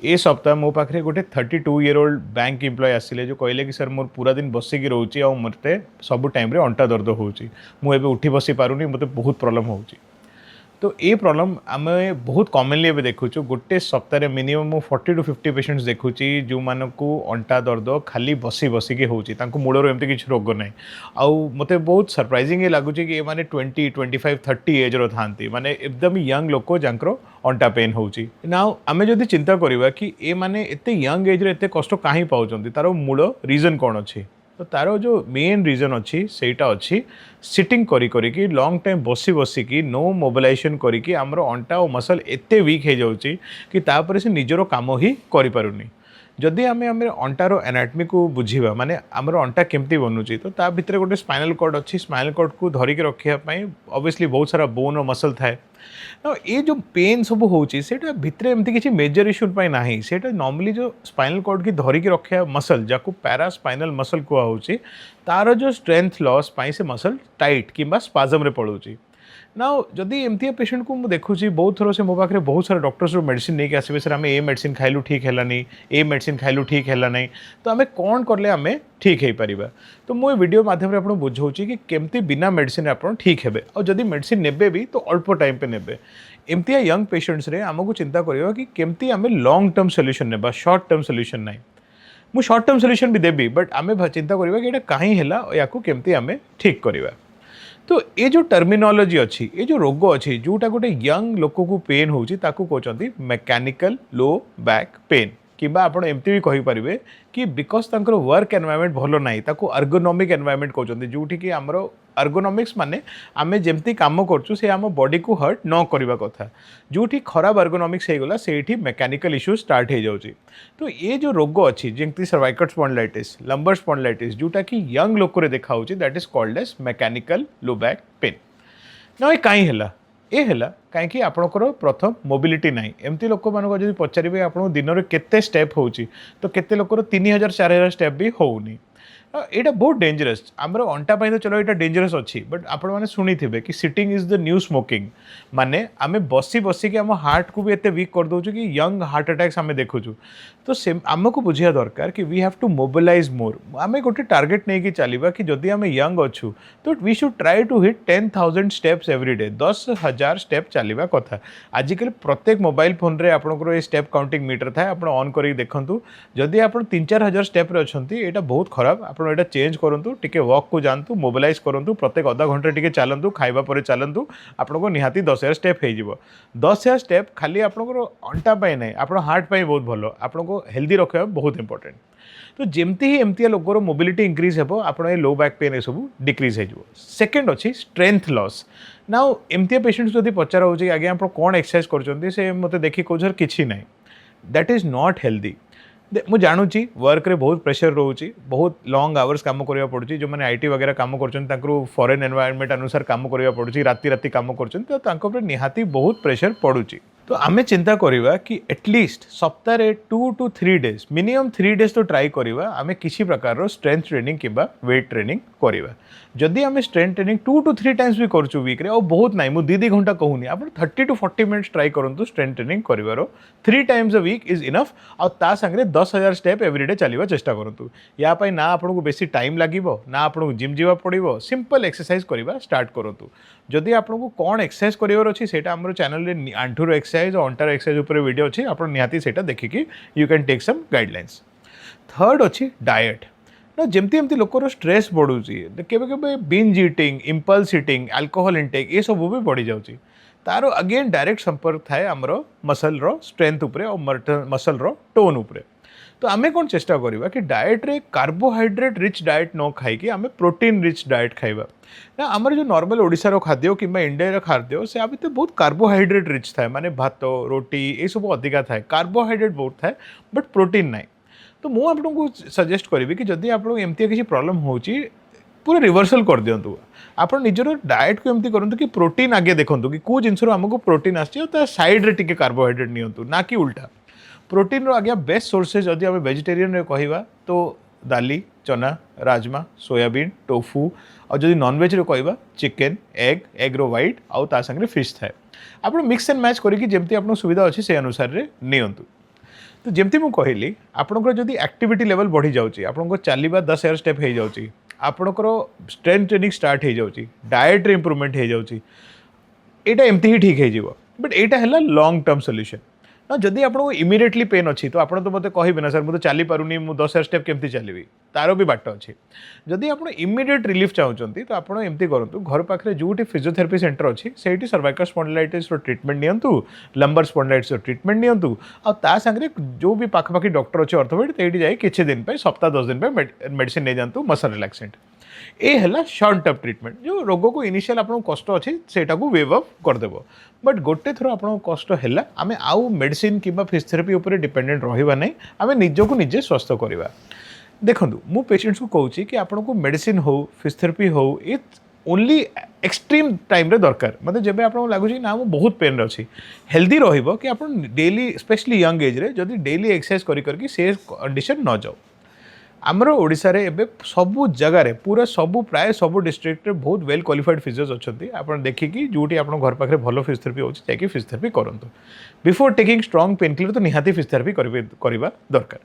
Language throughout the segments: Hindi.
ए सप्ताह मो पाखे गोटे 32 year old बैंक एम्प्लॉय आसिले जो कहले कि सर मोर पूरा दिन बसिकी रोचे और मत सब टाइम अंटा दर्द होवे उठी बसी पारूनी मत बहुत प्रॉब्लम हो। तो ये प्रॉब्लम आम बहुत कॉमनली एवं देखु गोटे सप्ताह मिनिमम 40 to 50 पेशेंट्स देखुची जो मान को अंटा दर्द खाली बसी बसिकी होची मूलर एमती किसी रोग ना आउ मते बहुत सरप्राइजिंग ये लगुच कि माने 20, 25, 30 एज रो थांती माने एकदम यंग लोक जांकर अंटा पेन होची। नाउ आमे जदि चिंता करबा कि ए माने एते यंग एज रे एते कष्ट काहे पाउचंती तारो मूल रीजन कोन अछि। तो तार जो मेन रीजन अच्छी सेटा अच्छी सिटिंग करी लॉन्ग टाइम बसी बसिकी नो मोबिलाइजेशन करी आमर अंटा और मसल एते वीक हो जाउची कि तापर से निजर काम ही करि पारुनी। जदि आमे आमे अंटार एनाटमी को बुझीबा माने आमर अंटा केमती बनूची तो ता भितर गोटे स्पाइनल कॉर्ड अच्छी स्पाइनल कॉर्ड को धरिक रखिया पई ऑब्वियसली बहुत सारा बोन और मसल थाए। ये जो पेन सब होची सेटा भितर एमती किसी मेजर इश्यू पाई नाही सेटा नॉर्मली जो स्पाइनल कॉर्ड की धरिक रखिया मसल जाको पैरा स्पाइनल मसल कुआ होची तार जो स्ट्रेंथ लॉस पाई से मसल टाइट किंबा स्पाजम रे पड़ुची। ना जदि एमती पेशेंट को मुझे देखुची बहुत थर से मो पाखे बहुत सारा डॉक्टर्स मेडिसिन नहीं आसबे सर आम ए मेडिसिन खाइलु ठीक है ए मेडिसिन खाइलु ठीक है ना तो आम कौन कले आम ठीक हो पार। तो मुझे वीडियो माध्यम आपको बुझाऊँगी कि केमती बिना मेडिसिन आप ठीक है और जदि मेडिसिन नेबे भी तो अल्प टाइम पे नेबे। एमती यंग पेशेंट्स रे आमको चिंता करवा कि केमती आम लॉन्ग टर्म सॉल्यूशन नेबा शॉर्ट टर्म सॉल्यूशन नहीं। मु शॉर्ट टर्म सॉल्यूशन भी देबी बट आम चिंता करवा कि कहीं है या केमती आम ठीक करवा। तो ये जो टर्मिनोलॉजी अच्छी ये जो रोग अच्छी जोटा गोटे यंग लोक को पेन होची ताकू कहते मेकानिकल लो बैक पेन किंबा आप एमती भी कहींपारे कि बिकज तांकर वर्क एनवायरमेंट भल ना ताकू अर्गोनोमिक एनवायरमेंट कहते जोटि कि आमर अर्गोनोमिक्स माने आमे जेमती काम करचु से आम बॉडी को हर्ट न करवा कथा जोटि खराब अर्गोनोमिक्स हो गला सेठी मेकानिकल इश्यू स्टार्ट हो जाउची। तो ये जो रोग अच्छी जेमती सर्वाइकल स्पॉन्डिलाइटिस लंबर स्पॉन्डिलाइटिस जोटा कि यंग लोक रे देखा होची that is called as mechanical low back pain. ना ये कहीं है ये है कहीं आपंकर प्रथम मोबिलिटी ना एमती लोक मान जब पचारे आप दिन में केते स्टेप होची तो केते लोकर 3000 4000 स्टेप भी होनी। यहाँ बहुत डेंजरस आमर अंटा तो चलो यहाँ डेंजरस अच्छी बट आपण मैंने शुणी थे कि sitting is the new smoking माने आम बसी बसिकी आम हार्ट को भी एत वीक कर दौचु कि यंग हार्ट अटैक्स आम देखुचु। तो आमको बुझा दरकार कि वी हैव टू मोबिलाइज मोर आम गोटे टार्गेट नहीं कि चलवा कि जदि आम यंग अच्छु तो we should try to hit 10,000 steps every day 10,000 step चलवा कथा। आजिकल प्रत्येक मोबाइल फोन रे आपंकर ये स्टेप काउंटिंग मीटर थाए आप ऑन कर देखूँ जदि आप 3-4 हजार स्टेप अच्छा यहाँ बहुत खराब आप यहाँ चेंज करूँ टिके वॉक को जातु मोबिलाइज करूँ प्रत्येक आधा घंटे टिके चलतु खाइबा पर चलतु आपको निहाती 10,000 स्टेप हो 10,000 स्टेप खाली आपंकर अंटा पाई ना आप हार्ट पाई बहुत भल आपको हेल्दी रखा बहुत इंपोर्टेंट। तो जमती ही एमती लोकर मोबिलिटी इंक्रीज हे आप लो बैक पेन ये सब डिक्रीज हो। सेकेंड अच्छी स्ट्रेंथ लॉस। नाउ एमती पेशेंट्स जब पचारा हो आगे आप कौन एक्सरसाइज कर मत देखिए कौन कि ना दैट इज नॉट हेल्दी। मुझे जानूँ वर्क रे बहुत प्रेशर रोचे बहुत लॉन्ग आवर्स काम करने पड़ुची जो मैंने आईटी वगैरह काम कर फॉरेन एनवायरनमेंट अनुसार काम करने पड़ुची राति राति काम कर निहाती बहुत प्रेशर पड़ुची। तो आमे चिंता करिवा कि एटलिस्ट सप्ताह 2 to 3 days मिनिमम 3 days तो ट्राई करिवा आमे किसी प्रकार स्ट्रेंथ ट्रेनिंग किंबा वेट ट्रेनिंग करिवा। जदि आमे स्ट्रेंथ ट्रेनिंग 2 to 3 टाइम्स भी करछु वीक रे और बहुत नाही मु 2 घंटा कहूनी आप 30 to 40 मिनट्स ट्राई करंतु स्ट्रेंथ ट्रेनिंग करिवारो 3 times a week is enough और ता संगे 10,000 स्टेप एवरीडे चलवा चेष्टा करंतु। या पाई ना आपको बेसी टाइम लागिवो ना आपको जिम जीवा पड़िवो सिंपल एक्सरसाइज करिवा स्टार्ट करंतु। जदि आपको कौन एक्सरसाइज करिवार अछि सेटा हमर चैनल रे आंठुर एक्सरसाइज और अंटार एक्सरसाइज ऊपर वीडियो अच्छी आप निहाती सेटा देखिकी you can take some guidelines. Third अच्छी डाएट ना जमती एमती लोकर स्ट्रेस बढ़ुची केबे binge eating impulse eating alcohol intake ये सब भी बढ़ी जाउची तार अगेन डायरेक्ट संपर्क थाए आमर मसल रो स्ट्रेंथ उपरे और मसल रो टोन उपरे। तो आमे कौन चेष्टा करिवा कि डाएट रे कार्बोहाइड्रेट रिच डाएट न खाई आमे प्रोटीन रिच डाएट खाइबा ना आमर जो नॉर्मल ओडिशा खाद्य कि इंडिया खाद्य से आते बहुत कार्बोहाइड्रेट रिच थाए माने भात रोटी ये सब अधिका थाए कार्बोहाइड्रेट बहुत थाए बट प्रोटीन ना। तो मुझे आपको सजेस्ट करी कि जदि आप एमती किसी प्रॉब्लम होची पूरा रिवर्सल कर दिंतु आप निजर डाएट को एमती करूँ कि प्रोटीन आगे देखूँ कि कौ जिनस आमको प्रोटीन आसटा सैड्रे टी कार्बोहाइड्रेट नियंतु ना कि उल्टा। प्रोटीन आज्ञा बेस्ट सोर्सेज जदि आम वेजिटेरियन कहवा तो दाली चना राजमा सोयाबीन टोफू और जदि नॉनवेज रे कहवा चिकेन एग रो व्हाइट आउ ता संगे फिश थाए आप मिक्स एंड मैच करके जमती आप सुविधा अच्छी से अनुसार रे नियंतु। तो जमती मुझे कहली आपंकर जब एक्टिविटी लेवल बढ़ी जाऊँगी आपंकर चलवा 10 एयर स्टेप हो जाऊँगी आपंकर स्ट्रेंथ ट्रेनिंग स्टार्ट हो जाऊँगी डाएट इम्प्रूवमेंट हो जाऊँगी यहाँ एमती ही ठीक हो बट यहाँ है लॉन्ग टर्म सॉल्यूशन ना जदि आपको इमिडिएटली पेन अच्छी तो आपड़ तो मतलब कहे ना सर मुझे चली पारूनी मुझे 10 स्टेप केमती चलि तार भी बाट अच्छी जदि आप इमिडिएट रिलीफ चाहते तो आप एमती करूँ घर पाखे जो फिजियोथेरापी सेंटर अच्छी से सर्वाइकल स्पॉन्डिलाइटिस ट्रीटमेंट नियंतु लंबर स्पॉन्डिलाइटिस ट्रीटमेंट नियंतु आ सांगे जो भी पाखापाखि डॉक्टर अच्छे ऑर्थोपेडिक ये जाए किसी दिन पे सप्ताह 10 दिन पे मेडिसिन नहीं जातु मसल रिलैक्सेंट ये है शॉर्ट टर्म ट्रीटमेंट जो रोग को इनिशियल आपको कष्ट अच्छे से वेव अफ करदेव बट गोटे थर आपको कष्ट है आम आउ मेडिसिन कि फिजियोथेरापी उपर डिपेंडेंट रहा नहीं आम निजको निजे स्वस्थ करवा देखो मु पेशेंट्स को कहूँ कि आपको मेडिसिन हो फिजियोथेरापी हो ये ओनली एक्सट्रीम टाइम रे दरकार मतलब जब आपको लगुच ना मुझे बहुत पेन अच्छी हेल्दी रही कि आप डेली स्पेशली यंग एज रे जदि डेली एक्सरसाइज करके से कंडीशन न जाओ आमर ओडिशा रे एबे सबू जगार पूरा सबू प्राय सबू डिस्ट्रिक्ट बहुत वेल क्वालिफाइड फिजियोज अच्छा आप देखिए जोटी आप घर पाखे भल फिजियोथेरापी हो फिजियोथेरापी करूँ before taking strong pain killer तो निहाती फिजियोथेरापी करवा दरकार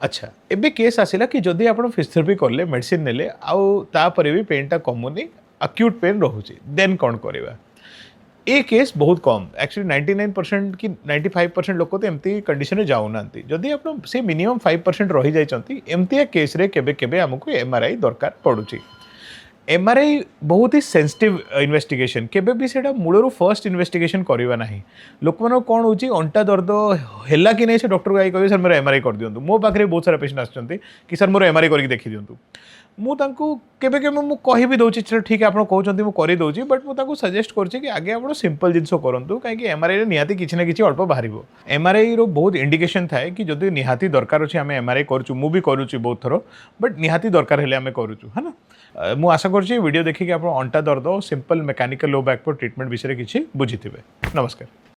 अच्छा एबे केस आसिला कि जदि आप फिजियोथेरापी कले मेडिसिन नेले आउे भी पेनटा कमुनी अक्यूट पेन रोचे देन कौन करवा ये केस बहुत कम एक्चुअली 99% कि 95% लोक तो एमती कंडीशन में जाऊना जदि आप से मिनिमम 5% रही जाती एमती केस रे केबे केबे हमको एमआरआई दरकार पड़ुची एमआरआई बहुत ही सेंसिटिव इन्वेस्टिगेशन केबे भी सेटा मूलर फर्स्ट इन्वेस्टिगेशन करवा ना लोक मान कौन हो अंटा दर्द है कि नहीं से डॉक्टर को आई कहे सर मेरा एमआरआई कर दिंतु मो पाखे बहुत सारा पेशेंट आसुँच कि सर मोर एमआरआई करके देखी दिंतु मुझे केबे केबे मु कहि भी दउछि चलो ठीक है आप कहते मुझे कर दूसरी बट मुझे सजेस्ट करुँच कि आगे आप सिंपल जिनस करूँ कहीं एमआरआई निहाती किसी ना कि अल्प बाहर एमआरआई रो बहुत इंडिकेशन थाए कि जदि निहाती दरकार अच्छे आम एमआरआई करूँ मुझे करुँच बहुत थर बट निहाती दरकार हेले आम करूँ है ना मु आशा करुँच वीडियो देखिए आप अंटा दर्द सिंपल मेकानिकल लो बैक पर ट्रीटमेंट विषय किसी बुझी थे नमस्कार।